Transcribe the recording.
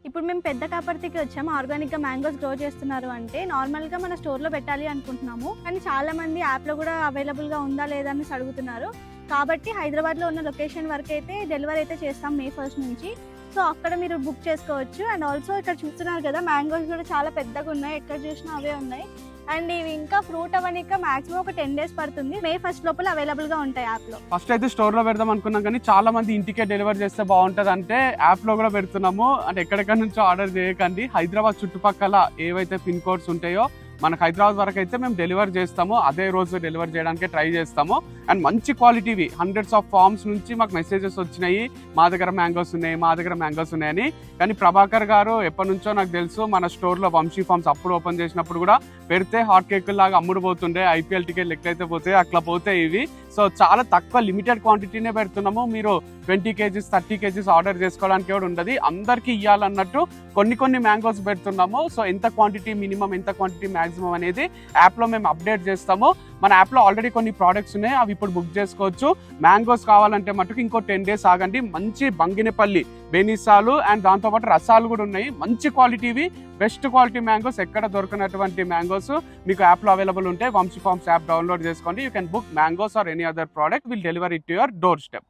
ఇప్పుడు మేము పెద్ద కాపర్తికి వచ్చాము. ఆర్గానిక్గా మ్యాంగోస్ గ్రో చేస్తున్నారు అంటే నార్మల్గా మన స్టోర్లో పెట్టాలి అనుకుంటున్నాము, కానీ చాలా మంది యాప్లో కూడా అవైలబుల్గా ఉందా లేదా అని అడుగుతున్నారు. కాబట్టి హైదరాబాద్లో ఉన్న లొకేషన్ వరకు అయితే డెలివరీ అయితే చేస్తాం May 1 నుంచి. సో అక్కడ మీరు బుక్ చేసుకోవచ్చు. అండ్ ఆల్సో ఇక్కడ చూస్తున్నారు కదా, మ్యాంగోస్ కూడా చాలా పెద్దగా ఉన్నాయి, ఎక్కడ చూసినా అవే ఉన్నాయి. అండ్ ఇవి ఇంకా ఫ్రూట్ అవ్వనిక మాక్సిమం ఒక 10 days పడుతుంది. May 1 లోపల అవైలబుల్ గా ఉంటాయి యాప్ లో. ఫస్ట్ అయితే స్టోర్ లో పెడదాం అనుకున్నాం, కానీ చాలా మంది ఇంటికే డెలివర్ చేస్తే బాగుంటది అంటే యాప్ లో కూడా పెడుతున్నాము. అంటే ఎక్కడెక్కడ నుంచో ఆర్డర్ చేయకండి. హైదరాబాద్ చుట్టుపక్కల ఏవైతే పిన్ కోడ్స్ ఉంటాయో మనకు హైదరాబాద్ వరకు అయితే మేము డెలివర్ చేస్తాము, అదే రోజు డెలివర్ చేయడానికి ట్రై చేస్తాము. అండ్ మంచి క్వాలిటీవి హండ్రెడ్స్ ఆఫ్ ఫార్మ్స్ నుంచి మాకు మెసేజెస్ వచ్చినాయి, మా దగ్గర మ్యాంగోస్ ఉన్నాయి, మా దగ్గర మ్యాంగోస్ ఉన్నాయని. కానీ ప్రభాకర్ గారు ఎప్పటి నుంచో నాకు తెలుసు, మన స్టోర్లో వంశీ ఫార్మ్స్ అప్పుడు ఓపెన్ చేసినప్పుడు కూడా పెడితే హాట్ కేక్ లాగా అమ్ముడు పోతుండే, IPL టికెట్ ఎట్లయితే పోతే అట్లా పోతే ఇవి. సో చాలా తక్కువ లిమిటెడ్ క్వాంటిటీనే పెడుతున్నాము. మీరు 20 kgs 30 kgs ఆర్డర్ చేసుకోవడానికి కూడా ఉండదు, అందరికీ ఇవ్వాలన్నట్టు కొన్ని మ్యాంగోస్ పెడుతున్నాము. సో ఎంత క్వాంటిటీ మినిమం, ఎంత క్వాంటిటీ మ్యాక్సిమం అనేది యాప్లో మేము అప్డేట్ చేస్తాము. మన యాప్లో ఆల్రెడీ కొన్ని ప్రోడక్ట్స్ ఉన్నాయి, అవి ఇప్పుడు బుక్ చేసుకోవచ్చు. మ్యాంగోస్ కావాలంటే మటుకు ఇంకో 10 days ఆగండి. మంచి బంగినపల్లి బెనిసాలు అండ్ దాంతోపాటు రసాలు కూడా ఉన్నాయి, మంచి క్వాలిటీవి, బెస్ట్ క్వాలిటీ మ్యాంగోస్, ఎక్కడ దొరకనటువంటి మ్యాంగోస్ మీకు యాప్లో అవైలబుల్ ఉంటాయి. వంశీ ఫార్మ్స్ యాప్ డౌన్లోడ్ చేసుకోండి. You can book mangoes or any other product, will deliver it to your door step.